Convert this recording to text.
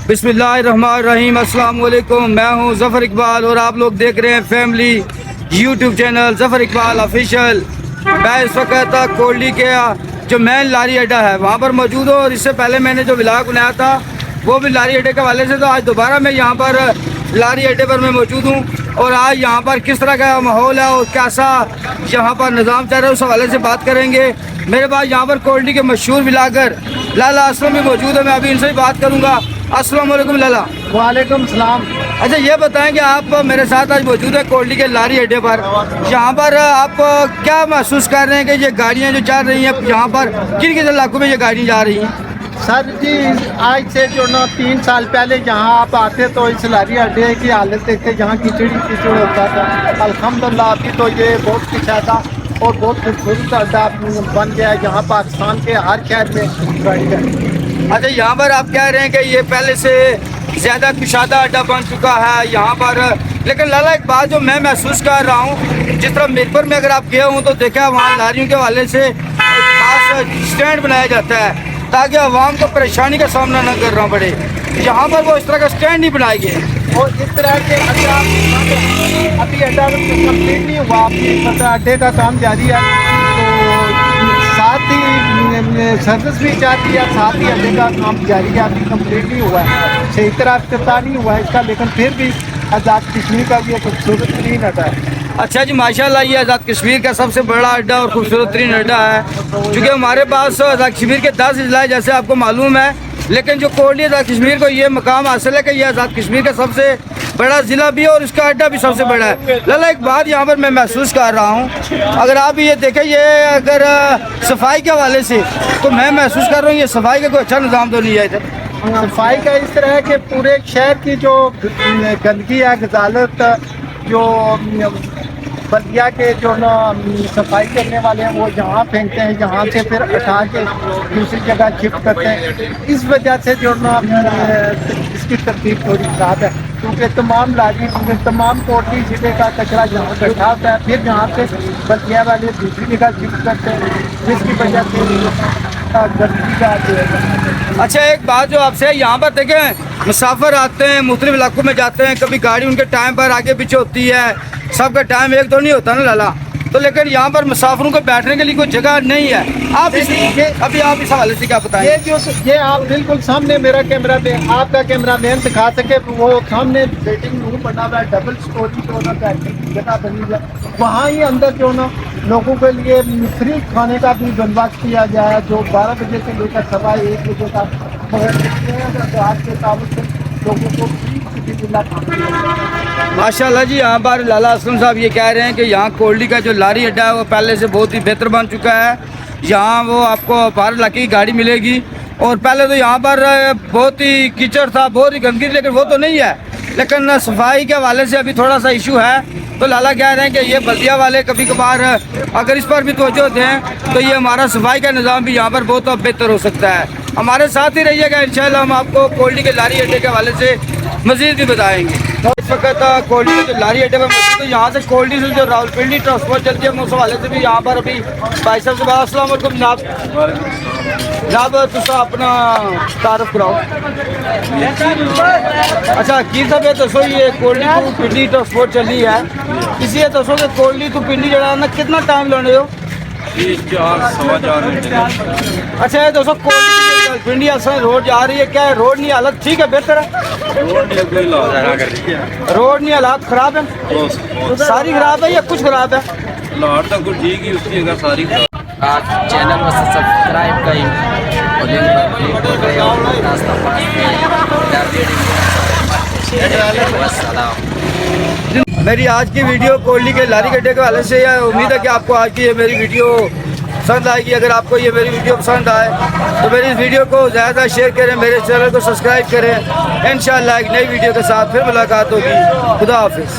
बिस्मिल्लाहिर्रहमानिर्रहीम। अस्सलाम वालेकुम। मैं हूं ज़फ़र इकबाल और आप लोग देख रहे हैं family YouTube channel Zafar Iqbal official. मैं इस वक्त कोल्डी के जो मेन लारी अड्डा है वहां पर मौजूद हूँ और इससे पहले मैंने जो व्लॉग बनाया था वो भी लारी अड्डे के हवाले से। तो आज दोबारा मैं यहाँ पर लारी अड्डे पर मैं मौजूद हूँ और आज यहाँ पर किस तरह का माहौल है और कैसा यहाँ पर निज़ाम चल रहा है उस हवाले से बात करेंगे। मेरे पास यहाँ पर कोल्डी के मशहूर व्लॉगर लाला असलम भी मौजूद है, मैं अभी इनसे भी बात करूँगा। अस्सलाम वालेकुम लाला। वालेकुम सलाम। अच्छा ये बताएं कि आप मेरे साथ आज मौजूद है कोल्डी के लारी अड्डे पर, यहाँ पर आप क्या महसूस कर रहे हैं कि ये गाड़ियाँ जो चल रही हैं यहाँ पर किन किन इलाकों में ये गाड़ियाँ जा रही हैं? सर जी आज से जो ना 3 साल पहले यहाँ आप आते तो इस लारी अड्डे की हालत देखते जहाँ कीचड़ होता था। अल्हम्दुलिल्लाह अभी तो ये बहुत कुछ था और बहुत खूबसूरत अड्डा बन गया है जहाँ पाकिस्तान के हर शहर में गाड़ी है। अच्छा यहाँ पर आप कह रहे हैं कि ये पहले से ज़्यादा कुशादा अड्डा बन चुका है यहाँ पर, लेकिन लाला एक बात जो मैं महसूस कर रहा हूँ, जिस तरह मीरपुर में अगर आप गए हूँ तो देखा वहाँ लारियों के हवाले से एक खास स्टैंड बनाया जाता है ताकि आवाम को परेशानी का सामना न करना पड़े। यहाँ पर वो इस तरह का स्टैंड नहीं बनाए गए और इस तरह के अभी अड्डा कम्प्लीट नहीं हुआ, मतलब अड्डे का काम जारी है तो साथ ही सर्विस भी जाती है, साथ ही अड्डे का काम जारी है। अभी कम्प्लीट नहीं हुआ है, सही तरह इफ्तिताह नहीं हुआ है इसका, लेकिन फिर भी आज़ाद कश्मीर का भी एक खूबसूरत तरीन अड्डा है। अच्छा जी माशाल्लाह, ये आज़ाद कश्मीर का सबसे बड़ा अड्डा और खूबसूरत तरीन अड्डा है, क्योंकि हमारे पास आज़ाद कश्मीर के 10 अजला जैसे आपको मालूम है, लेकिन जो कोल्डी आज़ाद कश्मीर को ये मकाम हासिल है कि ये आज़ाद कश्मीर का सबसे बड़ा ज़िला भी है और इसका अड्डा भी सबसे बड़ा है। लाला एक बात यहाँ पर मैं महसूस कर रहा हूँ, अगर आप ये देखें ये अगर सफाई के हवाले से तो मैं महसूस कर रहा हूँ ये सफाई का कोई अच्छा निज़ाम तो नहीं है इधर। सफाई का इस तरह है कि पूरे शहर की जो गंदगी है, गजालत जो बल्दिया के जो ना सफाई करने वाले हैं वो यहाँ फेंकते हैं, यहाँ से फिर उठा के दूसरी जगह शिफ्ट करते हैं। इस वजह से जो ना इसकी तरतीब थोड़ी ख़राब है, क्योंकि तमाम लारी तमाम कोटी जिले का कचरा यहाँ इकट्ठा होता है, फिर यहाँ से बल्दिया वाले दूसरी जगह शिफ्ट करते हैं, जिसकी वजह से गंदगी का जो है। अच्छा एक बात जो आपसे यहाँ पर देखें मुसाफिर आते हैं, मुख्तलिफ इलाकों में जाते हैं, कभी गाड़ी उनके टाइम पर आगे पीछे होती है, सबका टाइम एक तो नहीं होता ना लाला, तो लेकिन यहाँ पर मुसाफिरों को बैठने के लिए कोई जगह नहीं है। आप अभी आप इस हवाले से क्या बताएं? ये आप बिल्कुल सामने मेरा कैमरा पे आपका कैमरा मैन दिखा सके, वो सामने वेटिंग रूम बना हुआ है, डबल स्टोरी जो ना जगह बनी है, वहाँ ही अंदर जो ना लोगों के लिए फ्री खाने का भी बंदोबस्त किया गया है, जो 12 बजे से लेकर 1:15 बजे तक आज के ताबूत से लोगों को फ्री माशाल्लाह जी। यहाँ पर लाला असलम साहब ये कह रहे हैं कि यहाँ कोल्डी का जो लारी अड्डा है वो पहले से बहुत ही बेहतर बन चुका है। यहाँ वो आपको बाहर इलाके की गाड़ी मिलेगी और पहले तो यहाँ पर बहुत ही कीचड़ था, बहुत ही गंदगी, लेकिन वो तो नहीं है, लेकिन सफाई के हवाले से अभी थोड़ा सा इशू है। तो लाला कह रहे हैं कि ये बल्दिया वाले कभी कभार अगर इस पर भी तवज्जो दें तो ये हमारा सफाई का निज़ाम भी यहाँ पर बहुत बेहतर हो सकता है। हमारे साथ ही रहिएगा, इंशाल्लाह हम आपको कोल्डी के लारी अड्डे के हवाले से मज़ीद भी बताएंगे। इस वक्त कोल्डी के जो लारी अड्डे पर मौजूद है, यहाँ से कोल्डी से जो रावलपिंडी ट्रांसपोर्ट चलती है उस हवाले से भी यहाँ पर अभी भाई साहब से बात। अस्सलाम वालेकुम जनाब, जनाब तुसा अपना तारुफ कराओ। अच्छा की साहब ये दसो ये कोल्डी टू पिंडी ट्रांसपोर्ट चली है, इसी ये दसो कि कोल्डी टू पिंडी जरा ना कितना टाइम लाने हो? 4-4.25 घंटे। अच्छा ये दोस्तों कोल्डी पिंडी असल रोड जा रही है, क्या है रोड नहीं हालत ठीक है, बेहतर है? रोड नहीं हालात खराब है, सारी खराब है या कुछ खराब है? लाहौर तक कुछ ठीक ही, उसकी अगर सारी चैनल को सब्सक्राइब करें और लिंक पर क्लिक करें और रास्ता पास। मेरी आज की वीडियो कोल्डी के लारी अड्डे के हवाले से है। उम्मीद है कि आपको आज की ये मेरी वीडियो पसंद आएगी। अगर आपको ये मेरी वीडियो पसंद आए तो मेरी इस वीडियो को ज़्यादा शेयर करें, मेरे चैनल को सब्सक्राइब करें। इंशाअल्लाह एक नई वीडियो के साथ फिर मुलाकात होगी। खुदा हाफिज़।